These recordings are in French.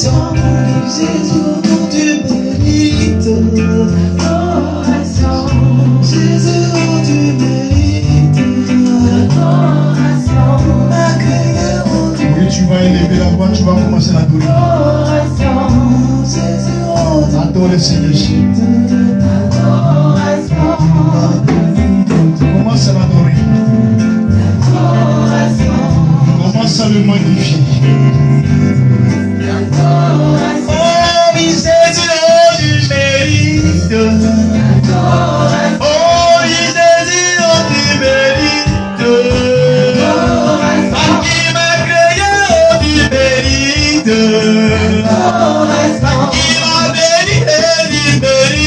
Tu vas élever la voix, tu vas commencer à adorer. Adore le Seigneur. Commence à l'adorer. Commence à le magnifier. Oh, Jésus, oh, tu mérites. Oh, Jésus, oh, tu mérites. Par qui m'a créé, oh, tu mérites. Par qui m'a béni, tu mérites.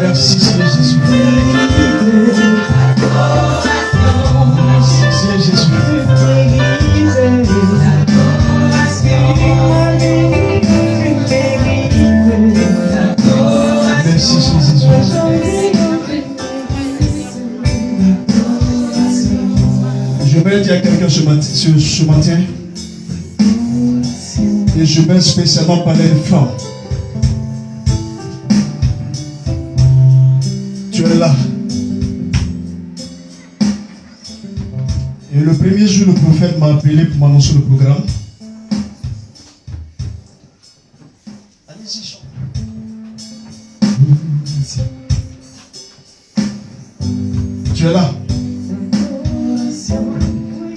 Merci Seigneur Jésus. Seigneur Jésus. Merci Seigneur Jésus. Je vais dire à quelqu'un ce matin, et je vais spécialement parler de femmes. Tu es là. Et le premier jour, le prophète m'a appelé pour m'annoncer le programme. Allez-y, chante. Tu es là.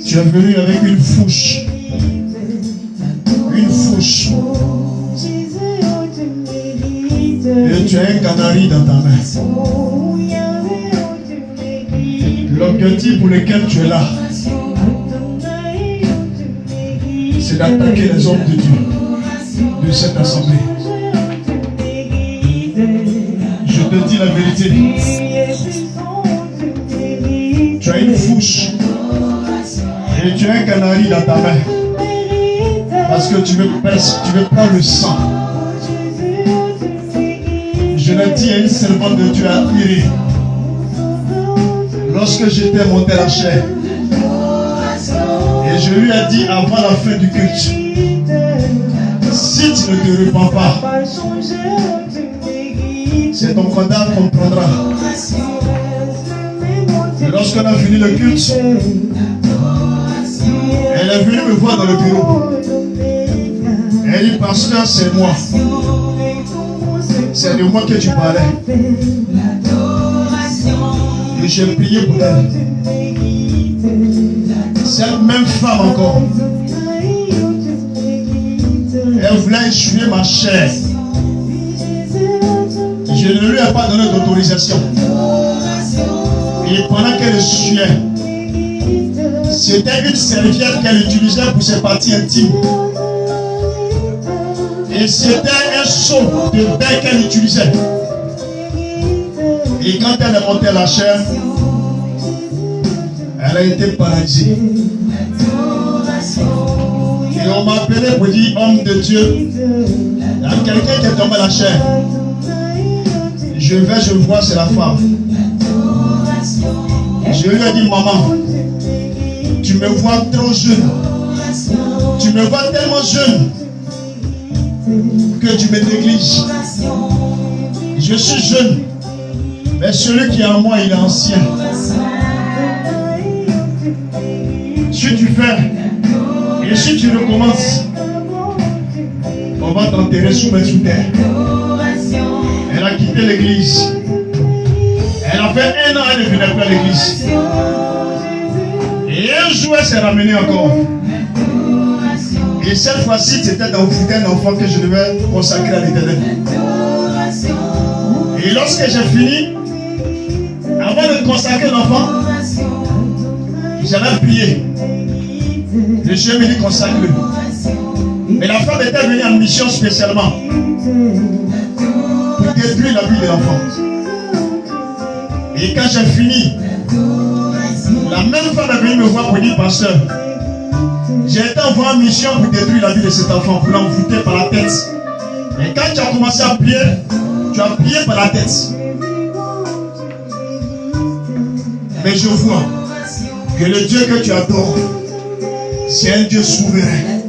Tu es venu avec une fourche. Une fourche. Et tu as un canari dans ta main. L'objectif pour lequel tu es là, c'est d'attaquer les hommes de Dieu de cette assemblée. Je te dis la vérité. Tu as une fourche et tu as un canari dans ta main. Parce que tu veux prendre le sang. Je l'ai dit à une servante de Dieu à Iré. Lorsque j'étais monté à la chair, et je lui ai dit avant la fin du culte, si tu ne te repens pas, c'est ton condamne qu'on prendra. Et lorsqu'on a fini le culte, elle est venue me voir dans le bureau. Elle dit, pasteur, c'est moi. C'est de moi que tu parlais. Et j'ai prié pour elle. Cette même femme encore, elle voulait essuyer ma chair. Je ne lui ai pas donné d'autorisation. Et pendant qu'elle essuyait, c'était une serviette qu'elle utilisait pour ses parties intimes. Et c'était un seau de bain qu'elle utilisait. Et quand elle est montée à la chair, elle a été paralysée. Et on m'a appelé pour dire, homme de Dieu, il y a quelqu'un qui est tombé à la chair. Je vois, c'est la femme. Je lui ai dit, maman, tu me vois trop jeune. Tu me vois tellement jeune que tu me négliges. Je suis jeune, mais celui qui est en moi, il est ancien. Si tu fais, et si tu recommences, on va t'enterrer sous mes sous-terre. Elle a quitté l'église. Elle a fait 1 an, elle ne venait pas à l'église. Et un jour, elle s'est ramenée encore. Et cette fois-ci, c'était un enfant que je devais consacrer à l'Éternel. Et lorsque j'ai fini, avant de consacrer l'enfant, j'avais prié. Le Seigneur me dit consacre-le. Mais la femme était venue en mission spécialement pour détruire la vie de l'enfant. Et quand j'ai fini, la même femme est venue me voir pour dire, pasteur, j'ai été envoyé en mission pour détruire la vie de cet enfant, pour l'envoûter par la tête. Et quand tu as commencé à prier, tu as prié par la tête. Mais je vois que le Dieu que tu adores, c'est un Dieu souverain.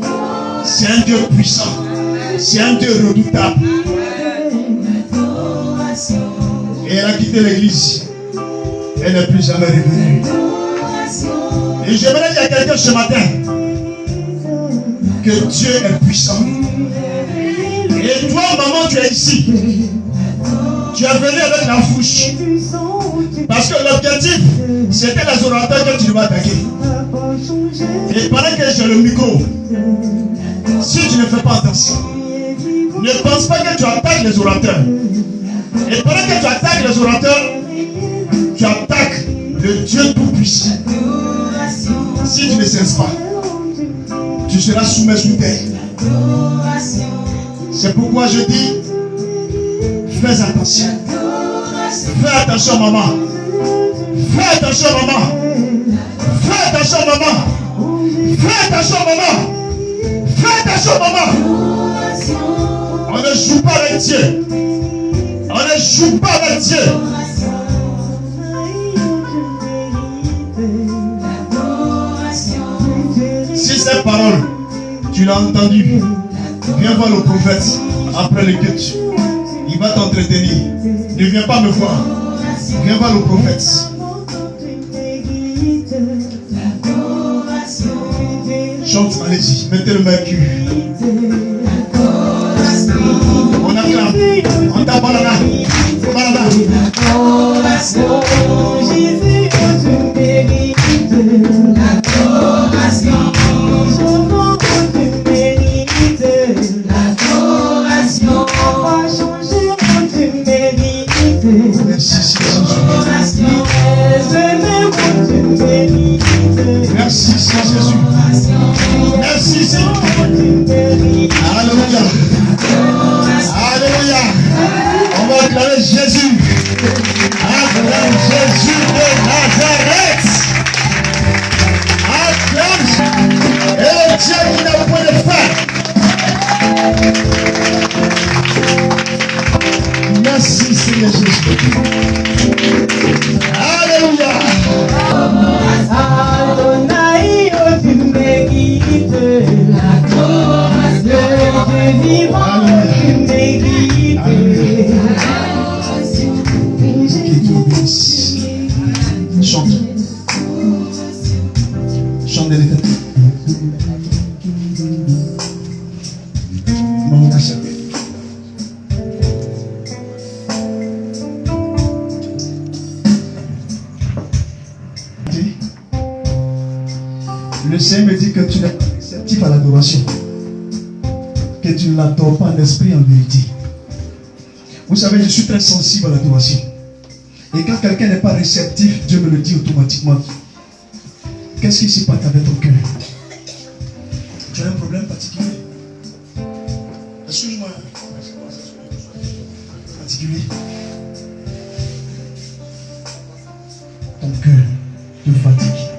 C'est un Dieu puissant. C'est un Dieu redoutable. Et elle a quitté l'église. Elle n'est plus jamais revenue. Et j'aimerais dire à quelqu'un ce matin que Dieu est puissant. Et toi, maman, tu es ici. Tu es venu avec la fouche. Parce que l'objectif, c'était les orateurs que tu dois attaquer. Et pendant que j'ai le micro, si tu ne fais pas attention, ne pense pas que tu attaques les orateurs. Et pendant que tu attaques les orateurs, tu attaques le Dieu tout-puissant. Si tu ne cesses pas, tu seras soumis sous terre. C'est pourquoi je dis, fais attention. Fais attention, maman. Fais attention, maman. Fais attention, maman. Fais attention, maman. Fais attention, maman. On ne joue pas avec Dieu. On ne joue pas avec Dieu. Si cette parole, tu l'as entendue, viens voir le prophète après le culte. Il va t'entretenir. Ne viens pas me voir. Viens voir le prophète. Chante, allez-y. Mettez le mercure. On acclame. On tape la main. Jésus, tu mérites l'adoration. Tu mérites l'adoration. Pas changer, tu mérites. Merci, Jésus. Tu mérites. Merci, Jésus. Merci, Seigneur. Alléluia. Alléluia. On va acclamer Jésus. Acclame Jésus de Nazareth. Acclame. Et le Dieu qui n'a point de fin. Merci, Seigneur Jésus. Alléluia. Adonai, tu mérites l'adoration. Dieu vivant, tu mérites. Que Dieu bénisse. Chante. Chante de l'éternel. Maman, merci. Le Seigneur me dit que tu n'es pas réceptif à l'adoration, que tu ne l'adores pas en esprit et en vérité. Vous savez, je suis très sensible à l'adoration. Et quand quelqu'un n'est pas réceptif, Dieu me le dit automatiquement. Qu'est-ce qui se passe avec ton cœur? Tu as un problème particulier? Excuse-moi. Particulier. Ton cœur te fatigue.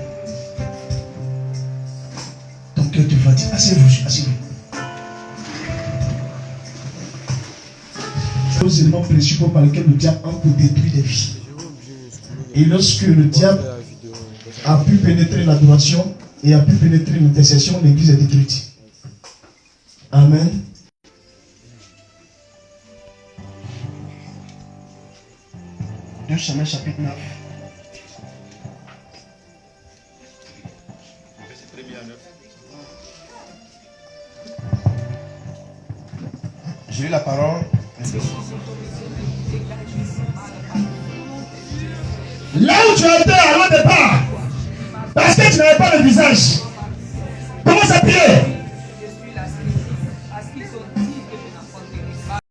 Que tu fatigues. Asseyez-vous, asseyez-vous. C'est les éléments principaux par lesquels le diable entre pour détruire des vies. Et lorsque le diable a pu pénétrer l'adoration et a pu pénétrer l'intercession, l'église est détruite. Amen. Deux Samuel chapitre 9. J'ai lu la parole. Là où tu étais à l'au départ, parce que tu n'avais pas le visage, commence à prier.